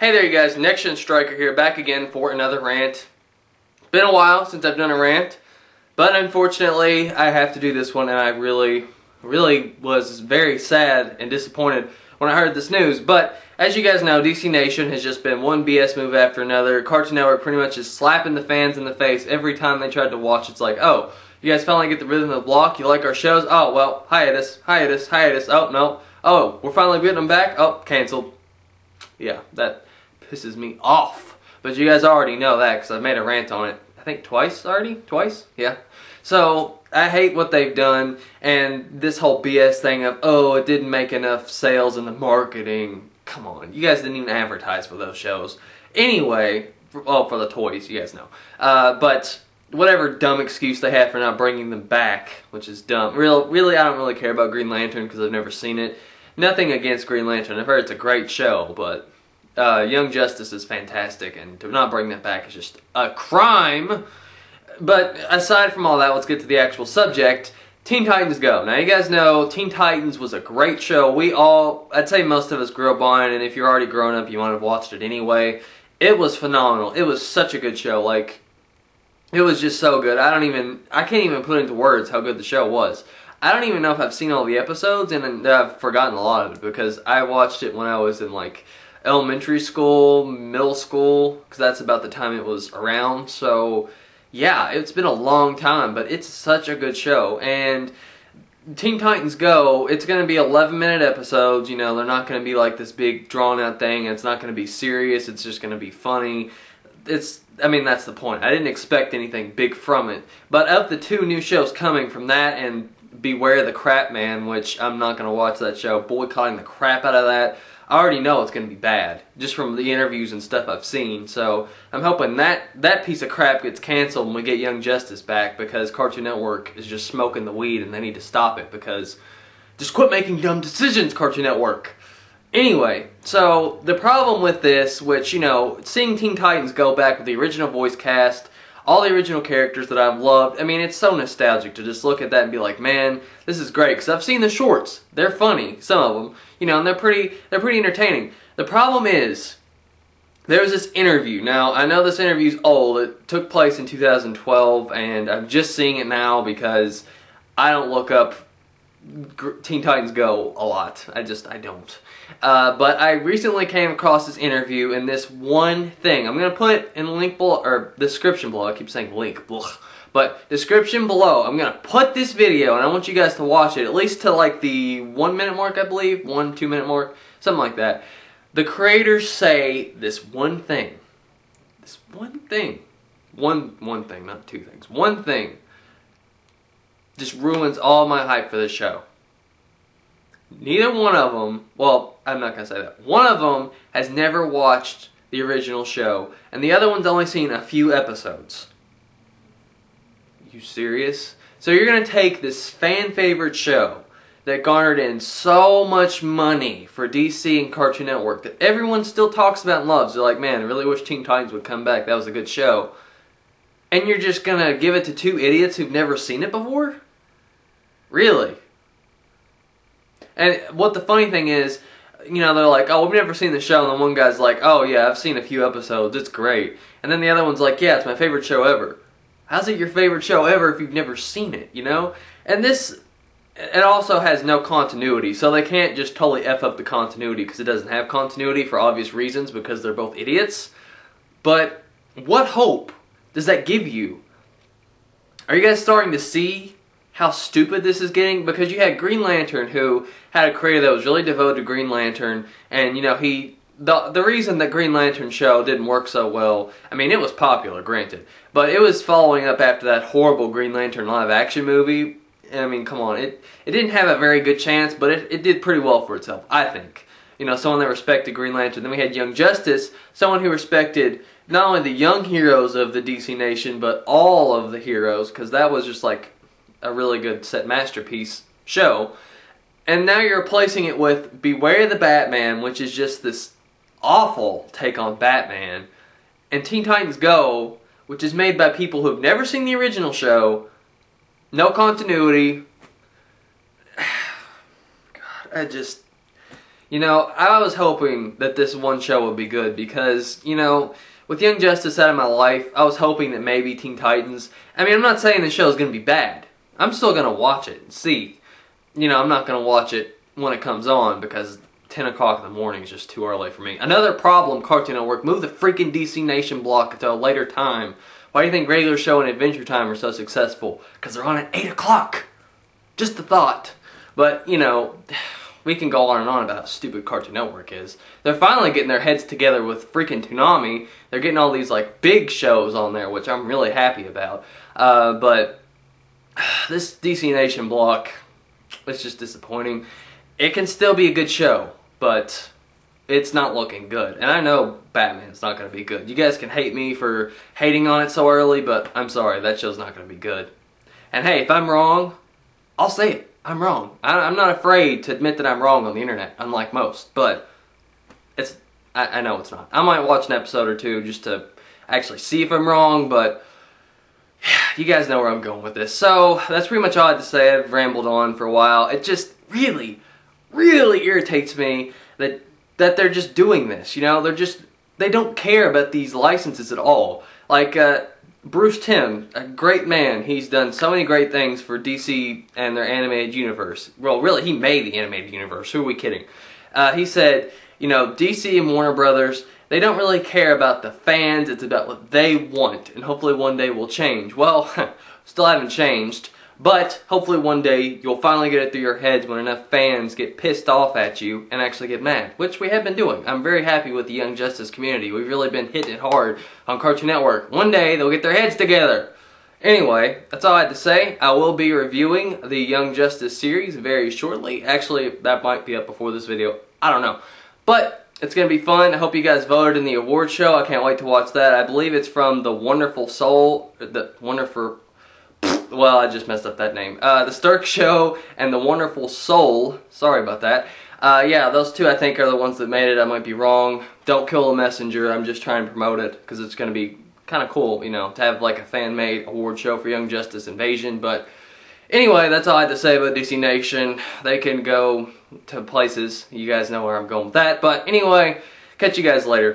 Hey there you guys, NexGenStriker here, back again for another rant. Been a while since I've done a rant, but unfortunately I have to do this one, and I really was very sad and disappointed when I heard this news. But as you guys know, DC Nation has just been one BS move after another. Cartoon Network pretty much is slapping the fans in the face every time they tried to watch. It's like, oh, you guys finally get the rhythm of the block, you like our shows? Oh, well, hiatus, oh, no. Oh, we're finally getting them back? Oh, canceled. Yeah, that pisses me off. But you guys already know that because I've made a rant on it, I think twice already? Twice? Yeah. So, I hate what they've done, and this whole BS thing of, oh, it didn't make enough sales in the marketing. Come on, you guys didn't even advertise for those shows. Anyway, well, for the toys, you guys know. But whatever dumb excuse they have for not bringing them back, which is dumb. Really, I don't really care about Green Lantern because I've never seen it. Nothing against Green Lantern. I've heard it's a great show, but Young Justice is fantastic, and to not bring that back is just a crime. But aside from all that, let's get to the actual subject. Teen Titans Go. Now, you guys know Teen Titans was a great show. I'd say most of us grew up on it, and if you're already grown up, you might have watched it anyway. It was phenomenal. It was such a good show. Like, it was just so good. I can't even put into words how good the show was. I don't even know if I've seen all the episodes, and I've forgotten a lot of it because I watched it when I was in, like, elementary school, middle school, because that's about the time it was around. So, yeah, it's been a long time, but it's such a good show. And Teen Titans Go, it's going to be 11-minute episodes. You know, they're not going to be like this big drawn-out thing. It's not going to be serious. It's just going to be funny. I mean, that's the point. I didn't expect anything big from it. But of the two new shows coming from that and Beware the Crap Man, which I'm not going to watch that show, boycotting the crap out of that, I already know it's going to be bad, just from the interviews and stuff I've seen. So I'm hoping that piece of crap gets canceled and we get Young Justice back, because Cartoon Network is just smoking the weed and they need to stop it, because just quit making dumb decisions, Cartoon Network. Anyway, so the problem with this, which, you know, seeing Teen Titans Go back with the original voice cast, all the original characters that I've loved, I mean, it's so nostalgic to just look at that and be like, man, this is great. Because I've seen the shorts. They're funny, some of them, you know, and they're pretty entertaining. The problem is, there was this interview. Now, I know this interview's old. It took place in 2012, and I'm just seeing it now because I don't look up Teen Titans Go a lot. I don't. But I recently came across this interview, and this one thing, I'm going to put it in the link below, or description below. I keep saying link, but description below. I'm going to put this video, and I want you guys to watch it, at least to like the 1 minute mark, I believe, 1-2 minute mark, something like that. The creators say this one thing. This one thing. One thing, not two things. One thing just ruins all my hype for this show. Neither one of them, well, I'm not going to say that. One of them has never watched the original show, and the other one's only seen a few episodes. You serious? So you're going to take this fan-favorite show that garnered in so much money for DC and Cartoon Network that everyone still talks about and loves. They're like, man, I really wish Teen Titans would come back. That was a good show. And you're just going to give it to two idiots who've never seen it before? Really? And what the funny thing is, you know, they're like, oh, we've never seen the show, and then one guy's like, oh yeah, I've seen a few episodes, it's great. And then the other one's like, yeah, it's my favorite show ever. How's it your favorite show ever if you've never seen it, you know? And this, it also has no continuity, so they can't just totally F up the continuity, because it doesn't have continuity for obvious reasons, because they're both idiots. But what hope does that give you? Are you guys starting to see how stupid this is getting? Because you had Green Lantern, who had a creator that was really devoted to Green Lantern, and you know, the reason that Green Lantern show didn't work so well, I mean, it was popular, granted, but it was following up after that horrible Green Lantern live action movie. I mean, come on, it didn't have a very good chance, but it did pretty well for itself, I think. You know, someone that respected Green Lantern. Then we had Young Justice, someone who respected not only the young heroes of the DC Nation, but all of the heroes, because that was just like a really good set masterpiece show. And now you're replacing it with Beware the Batman, which is just this awful take on Batman, and Teen Titans Go, which is made by people who've never seen the original show, no continuity. God, You know, I was hoping that this one show would be good because, you know, with Young Justice out of my life, I was hoping that maybe Teen Titans... I mean, I'm not saying the show is going to be bad. I'm still going to watch it and see. You know, I'm not going to watch it when it comes on because 10 o'clock in the morning is just too early for me. Another problem, Cartoon Network, move the freaking DC Nation block until a later time. Why do you think regular show and Adventure Time are so successful? Because they're on at 8 o'clock. Just a thought. But, you know... we can go on and on about how stupid Cartoon Network is. They're finally getting their heads together with freaking Toonami. They're getting all these like big shows on there, which I'm really happy about. But this DC Nation block, it's just disappointing. It can still be a good show, but it's not looking good. And I know Batman's not going to be good. You guys can hate me for hating on it so early, but I'm sorry, that show's not going to be good. And hey, if I'm wrong, I'll say it. I'm wrong. I'm not afraid to admit that I'm wrong on the internet, unlike most, but I know it's not. I might watch an episode or two just to actually see if I'm wrong, but you guys know where I'm going with this. So, that's pretty much all I had to say. I've rambled on for a while. It just really, really irritates me that they're just doing this, you know? They don't care about these licenses at all. Like, Bruce Timm, a great man. He's done so many great things for DC and their animated universe. Well, really, he made the animated universe. Who are we kidding? He said, you know, DC and Warner Brothers, they don't really care about the fans. It's about what they want, and hopefully one day will change. Well, still haven't changed, but hopefully one day you'll finally get it through your heads when enough fans get pissed off at you and actually get mad, which we have been doing. I'm very happy with the Young Justice community. We've really been hitting it hard on Cartoon Network. One day they'll get their heads together. Anyway, that's all I had to say. I will be reviewing the Young Justice series very shortly. Actually, that might be up before this video. I don't know. But it's going to be fun. I hope you guys voted in the award show. I can't wait to watch that. I believe it's from the Wonderful Soul, well, I just messed up that name. The Stirk Show and the Wonderful Soul. Sorry about that. Yeah, those two I think are the ones that made it. I might be wrong. Don't kill the messenger. I'm just trying to promote it because it's going to be kind of cool, you know, to have like a fan-made award show for Young Justice Invasion. But anyway, that's all I had to say about DC Nation. They can go to places. You guys know where I'm going with that. But anyway, catch you guys later.